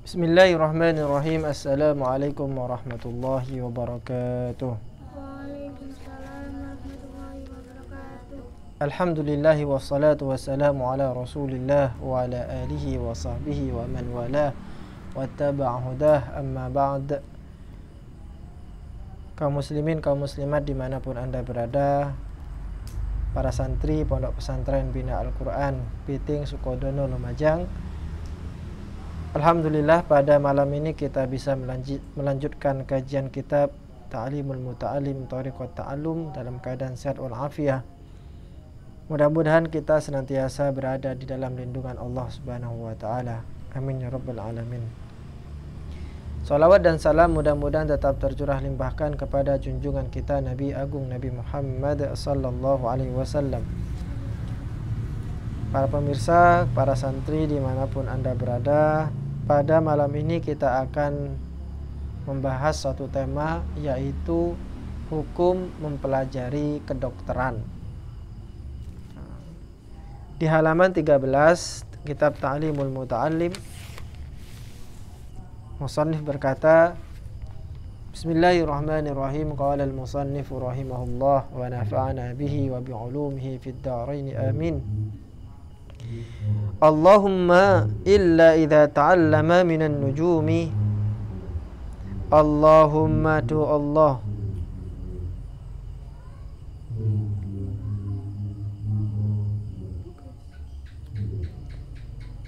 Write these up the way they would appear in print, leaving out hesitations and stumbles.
Bismillahirrahmanirrahim. Assalamualaikum warahmatullahi wabarakatuh. Waalaikumsalam warahmatullahi wabarakatuh. Alhamdulillahi wassalatu wassalamu ala rasulillah wa ala alihi wa sahbihi wa man walah wattaba'a hudah, amma ba'd. Kaum muslimin, kaum muslimat dimanapun anda berada, para santri Pondok Pesantren Bina Al-Quran Piting Sukodono Lumajang, alhamdulillah pada malam ini kita bisa melanjutkan kajian kitab Ta'limul Muta'allim Thariqat Ta'allum dalam keadaan sehat walafiat. Mudah-mudahan kita senantiasa berada di dalam lindungan Allah Subhanahu wa taala. Amin ya rabbal alamin. Salawat dan salam mudah-mudahan tetap tercurah limpahkan kepada junjungan kita Nabi Agung Nabi Muhammad sallallahu alaihi wasallam. Para pemirsa, para santri dimanapun anda berada, pada malam ini kita akan membahas suatu tema, yaitu hukum mempelajari kedokteran. Di halaman 13 kitab Ta'limul Muta'allim, musannif berkata, Bismillahirrahmanirrahim. Qala al-musannif rahimahullah wa nafa'ana bihi wa bi'ulumihi fid dharain amin. Allahumma illa idza ta'allama minan nujumi. Allahumma tu Allah,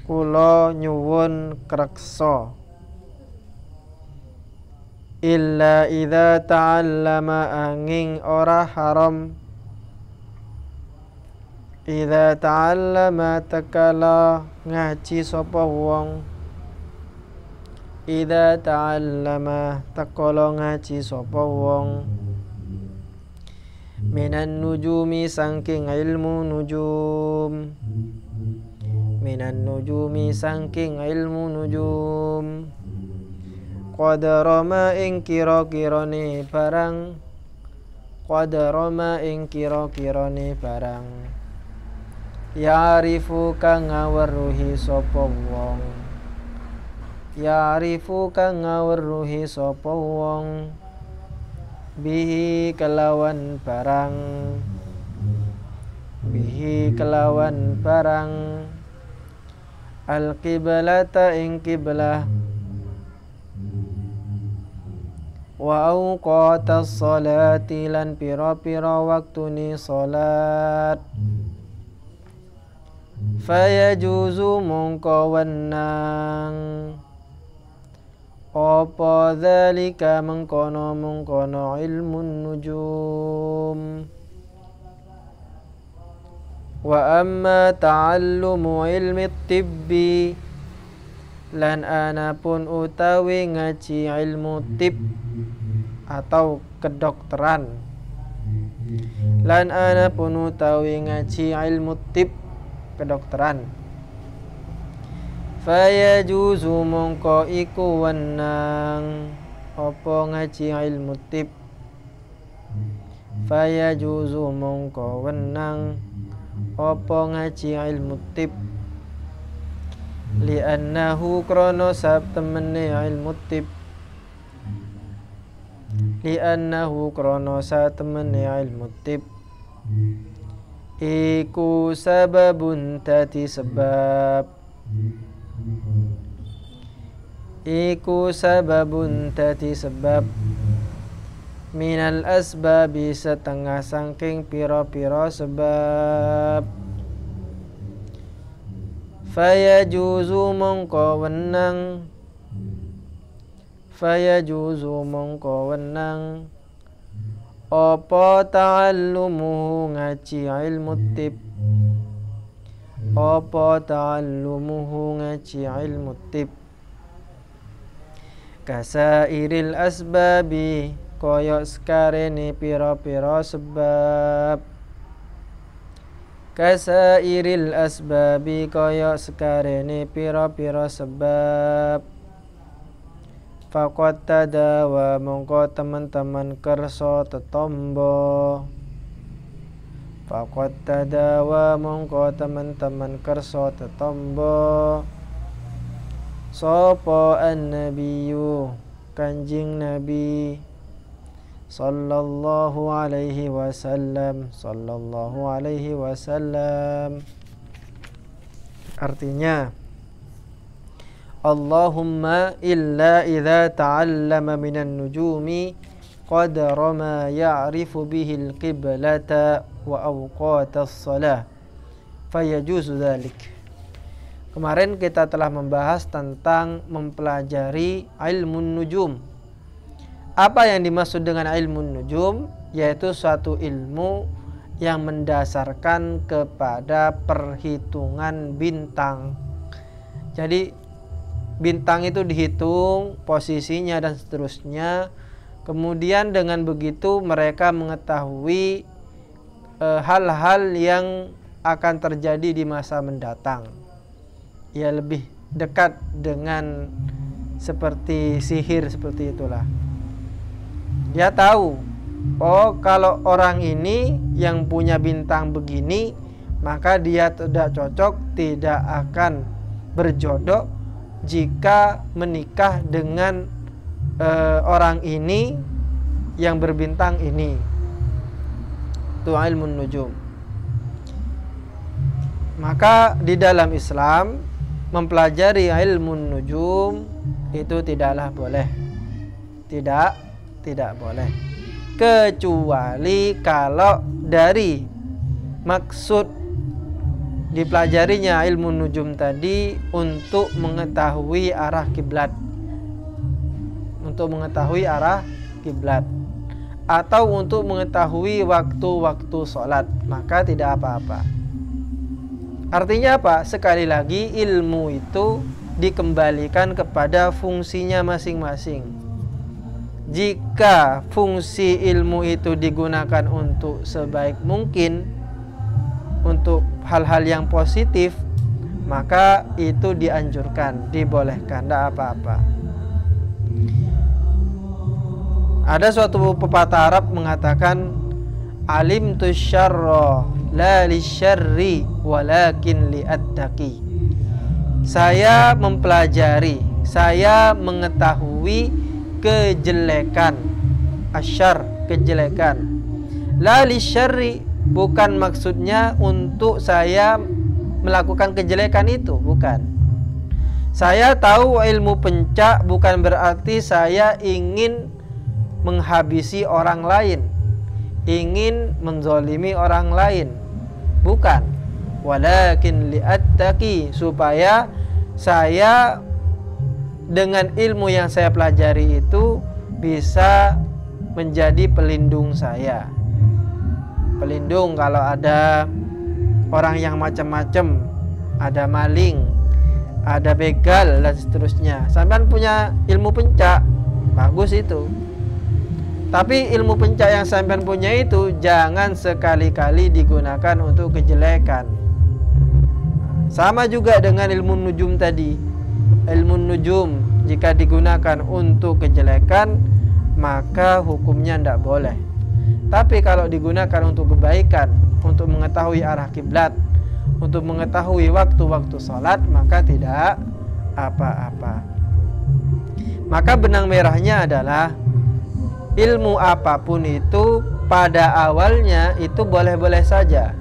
kula nyuwun kreksa illa idza ta'allama angin ora haram, idza ta'allama takala ngaji sapa wong, idza ta'allama takala ngaji sapa wong, minan nujumi saking ilmu nujum, minan nujumi saking ilmu nujum, qadara ma ing kira-kirane barang, qadara ma ing kira-kirane barang, ya'rifu kang ngaweruhi sapa wong, ya'rifu kang ngaweruhi sapa wong, bihi kelawan barang, bihi kelawan barang, al-qiblata ing qiblah, wa awqatas salati lan pira-pira waktune salat, fayajuzu mongko wenang apa dzalika mengkono ilmun nujum. Wa amma ta'allumu ilmi tibbi, lan anapun utawi ngaji ilmu tib atau kedokteran, lan anapun utawi ngaji ilmu tib kedokteran, fayajuzu mongko iku wenang apa ngaji ilmu tib, fayajuzu mongko wenang apa ngaji ilmu tib, li'annahu krono sab temene ilmu tib, li'annahu krono sa temene ilmu tib iku sababun tati sebab, iku sababun tati sebab, minal asbabi setengah sangking piro-piro sebab, fayajuzu mongko wenang, fayajuzu mongko wenang apa ta'allumuhu ngaji ilmu tib, apa ta'allumuhu ngaji ilmu tib, kasairil asbabi koyok sekarene pira-pira sebab, kasairil asbabi koyok sekarene pira-pira sebab, faqad tadawa mongko teman-teman kerso tetombo, faqad tadawa mongko teman-teman kerso tetombo, Sapa an-nabiyyu Kanjing Nabi sallallahu alaihi wasallam. Artinya, Allahumma illa idza ta'allama minan nujumi qadra ma ya'rifu bihi al-qiblata wa awqatas shalah fayajuzu dzalik. Kemarin kita telah membahas tentang mempelajari ilmun nujum. Apa yang dimaksud dengan ilmun nujum? Yaitu suatu ilmu yang mendasarkan kepada perhitungan bintang. Jadi bintang itu dihitung posisinya dan seterusnya. Kemudian dengan begitu mereka mengetahui hal-hal yang akan terjadi di masa mendatang. Ya, lebih dekat dengan seperti sihir, seperti itulah. Dia tahu, oh kalau orang ini yang punya bintang begini, maka dia tidak cocok, tidak akan berjodoh jika menikah dengan orang ini yang berbintang ini. Itu ilmu nujum. Maka di dalam Islam mempelajari ilmu nujum itu tidaklah boleh. Tidak boleh. Kecuali kalau dari maksud dipelajarinya ilmu nujum tadi untuk mengetahui arah kiblat. Untuk mengetahui arah kiblat atau untuk mengetahui waktu-waktu sholat, maka tidak apa-apa. Artinya apa? Sekali lagi, ilmu itu dikembalikan kepada fungsinya masing-masing. Jika fungsi ilmu itu digunakan untuk sebaik mungkin, untuk hal-hal yang positif, maka itu dianjurkan, dibolehkan, tidak apa-apa. Ada suatu pepatah Arab mengatakan, alimtu syarra la lisyarri walakin li'attaqi. Saya mempelajari, saya mengetahui kejelekan, asyar, kejelekan. La lisyarri, bukan maksudnya untuk saya melakukan kejelekan itu, bukan. Saya tahu ilmu pencak bukan berarti saya ingin menghabisi orang lain, ingin menzolimi orang lain, bukan. Walakin li'attaqi, supaya saya dengan ilmu yang saya pelajari itu bisa menjadi pelindung saya. Pelindung kalau ada orang yang macam-macam, ada maling, ada begal dan seterusnya. Sampean punya ilmu pencak, bagus itu. Tapi ilmu pencak yang sampean punya itu jangan sekali-kali digunakan untuk kejelekan. Sama juga dengan ilmu nujum tadi. Ilmu nujum jika digunakan untuk kejelekan, maka hukumnya tidak boleh. Tapi kalau digunakan untuk kebaikan, untuk mengetahui arah kiblat, untuk mengetahui waktu-waktu sholat, maka tidak apa-apa. Maka benang merahnya adalah ilmu apapun itu pada awalnya itu boleh-boleh saja.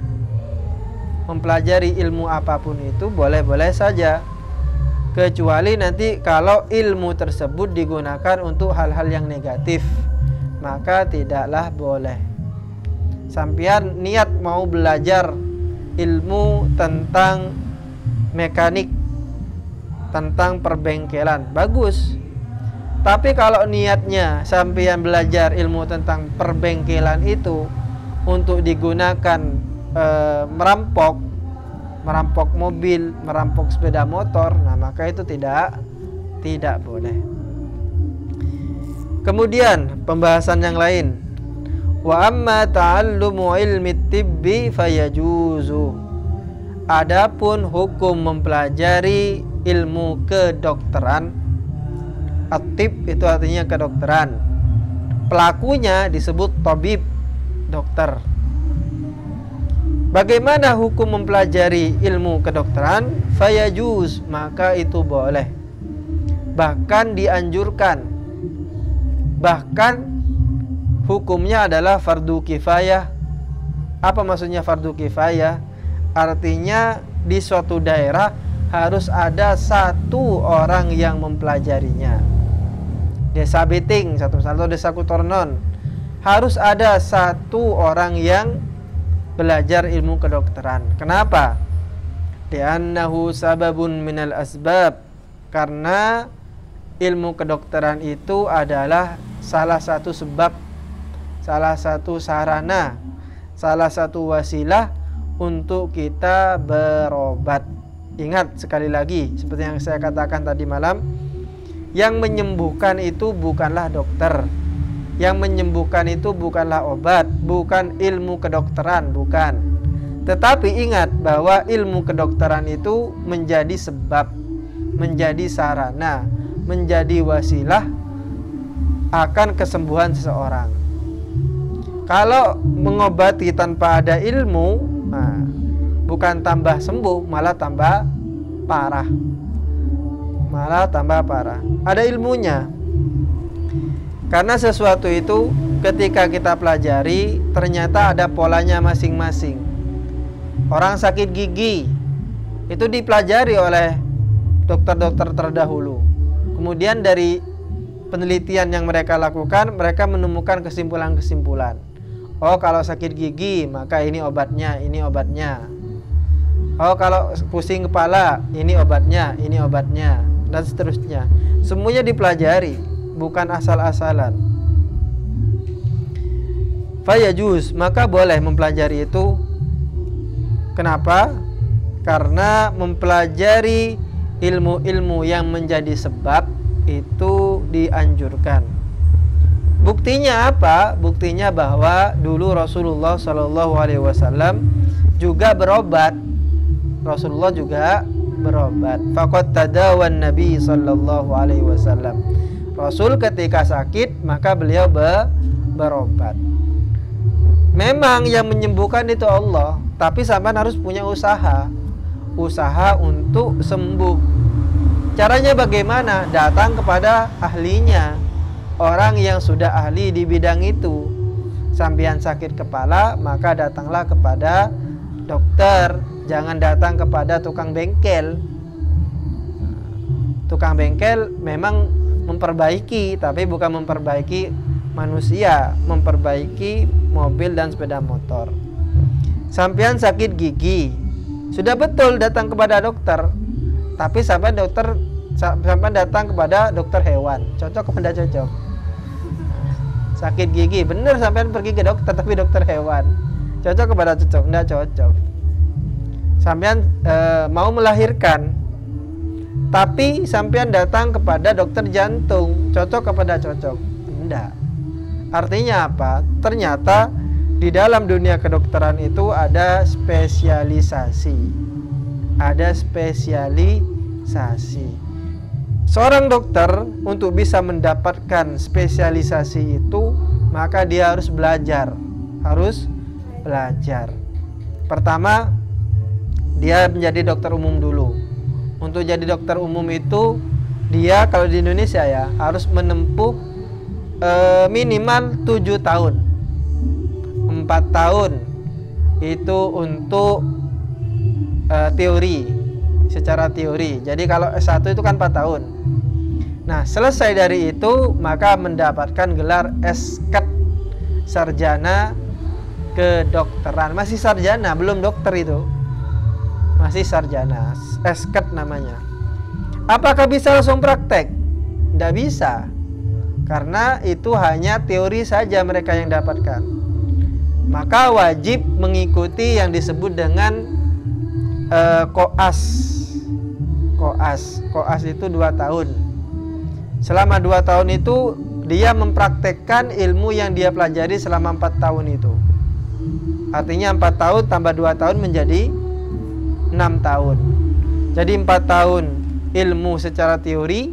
Mempelajari ilmu apapun itu boleh-boleh saja. Kecuali nanti kalau ilmu tersebut digunakan untuk hal-hal yang negatif, maka tidaklah boleh. Sampean niat mau belajar ilmu tentang mekanik, tentang perbengkelan, bagus. Tapi kalau niatnya sampean belajar ilmu tentang perbengkelan itu untuk digunakan merampok mobil, merampok sepeda motor, nah maka itu tidak boleh. Kemudian pembahasan yang lain, wa amma ta'allumu ilmi tibbi fayajuzu. Adapun hukum mempelajari ilmu kedokteran, at-tib itu artinya kedokteran, pelakunya disebut tabib, dokter. Bagaimana hukum mempelajari ilmu kedokteran? Fayajuz, maka itu boleh. bahkan dianjurkan, bahkan hukumnya adalah fardu kifayah. Apa maksudnya fardu kifayah? Artinya di suatu daerah harus ada satu orang yang mempelajarinya. Desa Beting, satu desa Kutornon, harus ada satu orang yang belajar ilmu kedokteran. Kenapa? Li'annahu sababun minal asbab. Karena ilmu kedokteran itu adalah salah satu sebab, salah satu sarana, salah satu wasilah untuk kita berobat. Ingat sekali lagi, seperti yang saya katakan tadi malam, yang menyembuhkan itu bukanlah dokter, yang menyembuhkan itu bukanlah obat, bukan ilmu kedokteran, bukan. Tetapi ingat bahwa ilmu kedokteran itu menjadi sebab, menjadi sarana, menjadi wasilah akan kesembuhan seseorang. Kalau mengobati tanpa ada ilmu, nah, bukan tambah sembuh, malah tambah parah. Malah tambah parah. Ada ilmunya. Karena sesuatu itu ketika kita pelajari, ternyata ada polanya masing-masing. Orang sakit gigi itu dipelajari oleh dokter-dokter terdahulu. Kemudian dari penelitian yang mereka lakukan, mereka menemukan kesimpulan-kesimpulan. Oh, kalau sakit gigi maka ini obatnya, ini obatnya. Oh, kalau pusing kepala ini obatnya, ini obatnya, dan seterusnya. Semuanya dipelajari, bukan asal-asalan. Fayajuz, maka boleh mempelajari itu. Kenapa? Karena mempelajari ilmu-ilmu yang menjadi sebab itu dianjurkan. Buktinya apa? Buktinya bahwa dulu Rasulullah SAW juga berobat. Rasulullah juga berobat. Faqad tadawan Nabi SAW. Rasul ketika sakit maka beliau berobat. Memang yang menyembuhkan itu Allah, tapi sampean harus punya usaha untuk sembuh. Caranya bagaimana? Datang kepada ahlinya, orang yang sudah ahli di bidang itu. Sampean sakit kepala, maka datanglah kepada dokter, jangan datang kepada tukang bengkel. Tukang bengkel memang memperbaiki, tapi bukan memperbaiki manusia, memperbaiki mobil dan sepeda motor. Sampean sakit gigi, sudah betul datang kepada dokter, tapi sampai datang kepada dokter hewan, cocok kepada cocok. Sakit gigi, bener sampean pergi ke dokter, tapi dokter hewan, cocok kepada cocok, enggak cocok. Sampean mau melahirkan, tapi sampean datang kepada dokter jantung, cocok kepada cocok, enggak. Artinya apa? Ternyata di dalam dunia kedokteran itu ada spesialisasi. Ada spesialisasi. Seorang dokter untuk bisa mendapatkan spesialisasi itu, maka dia harus belajar. Harus belajar. Pertama, dia menjadi dokter umum dulu. Untuk jadi dokter umum itu, dia kalau di Indonesia ya harus menempuh minimal 7 tahun. 4 tahun itu untuk teori, secara teori. Jadi kalau S1 itu kan 4 tahun. Nah, selesai dari itu maka mendapatkan gelar S.Ket, sarjana kedokteran. Masih sarjana, belum dokter itu. Masih sarjana, S.Ket namanya. Apakah bisa langsung praktek? Tidak bisa. Karena itu hanya teori saja mereka yang dapatkan. Maka wajib mengikuti yang disebut dengan koas. Koas itu 2 tahun. Selama 2 tahun itu dia mempraktekkan ilmu yang dia pelajari selama 4 tahun itu. Artinya 4 tahun tambah 2 tahun menjadi 6 tahun. Jadi 4 tahun ilmu secara teori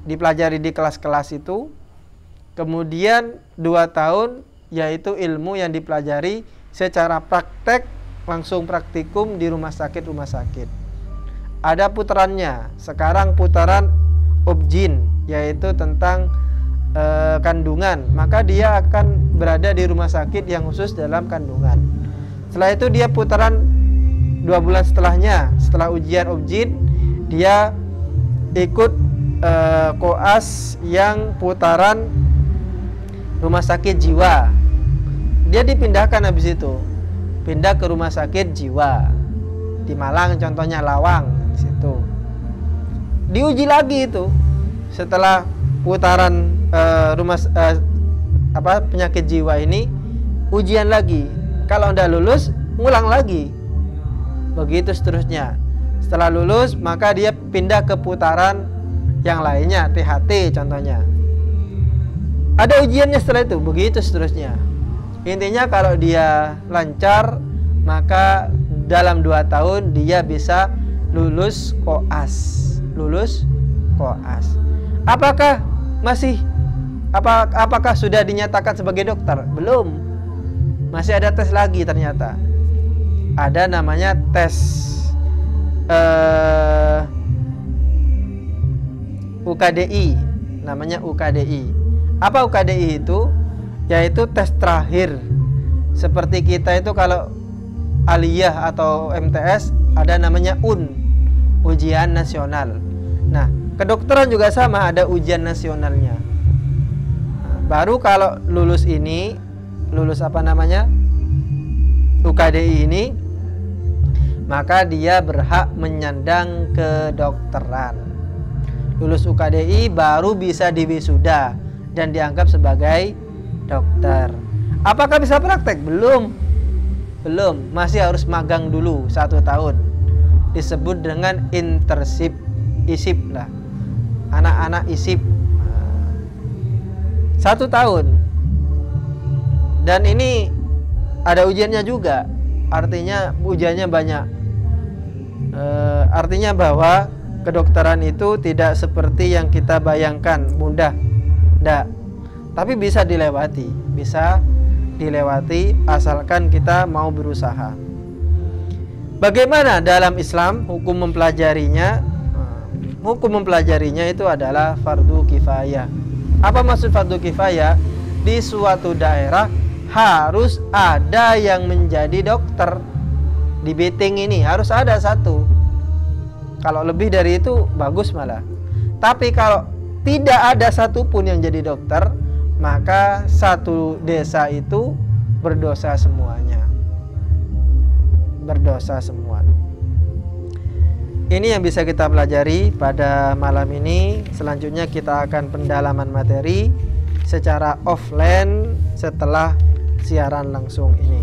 dipelajari di kelas-kelas itu. Kemudian 2 tahun yaitu ilmu yang dipelajari secara praktek, langsung praktikum di rumah sakit. Ada putarannya. Sekarang putaran objin, yaitu tentang kandungan, maka dia akan berada di rumah sakit yang khusus dalam kandungan. Setelah itu dia putaran 2 bulan setelahnya, setelah ujian objin, dia ikut koas yang putaran rumah sakit jiwa. Dia dipindahkan habis itu, pindah ke rumah sakit jiwa di Malang, contohnya Lawang, di situ. Diuji lagi itu setelah putaran penyakit jiwa ini, ujian lagi. Kalau tidak lulus, ngulang lagi. Begitu seterusnya. Setelah lulus, maka dia pindah ke putaran yang lainnya, THT contohnya. Ada ujiannya setelah itu, begitu seterusnya. Intinya kalau dia lancar, maka dalam 2 tahun dia bisa lulus koas. Lulus koas. Apakah sudah dinyatakan sebagai dokter? Belum. Masih ada tes lagi ternyata. Ada namanya tes UKDI. Namanya UKDI. Apa UKDI itu? Yaitu tes terakhir. Seperti kita itu kalau aliyah atau MTS ada namanya ujian nasional. Nah, kedokteran juga sama, ada ujian nasionalnya. Baru kalau lulus UKDI ini, maka dia berhak menyandang kedokteran. Lulus UKDI baru bisa diwisuda dan dianggap sebagai dokter. Apakah bisa praktek? Belum, masih harus magang dulu 1 tahun. Disebut dengan internship, isip lah, anak-anak isip. 1 tahun. Dan ini ada ujiannya juga. Artinya ujiannya banyak. Artinya bahwa kedokteran itu tidak seperti yang kita bayangkan mudah. Tidak. Tapi bisa dilewati asalkan kita mau berusaha. Bagaimana dalam Islam hukum mempelajarinya? Hukum mempelajarinya itu adalah fardu kifayah. Apa maksud fardu kifayah? Di suatu daerah harus ada yang menjadi dokter. Di Beting ini harus ada 1. Kalau lebih dari itu bagus malah. Tapi kalau tidak ada satupun yang jadi dokter, maka 1 desa itu berdosa semuanya. Berdosa semua. Ini yang bisa kita pelajari pada malam ini. Selanjutnya kita akan pendalaman materi secara offline setelah siaran langsung ini.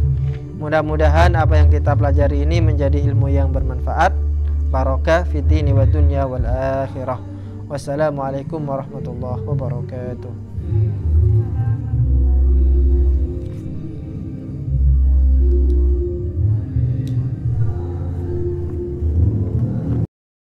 Mudah-mudahan apa yang kita pelajari ini menjadi ilmu yang bermanfaat. Barokah fid dini wad dunya wal akhirah. Wassalamualaikum warahmatullahi wabarakatuh.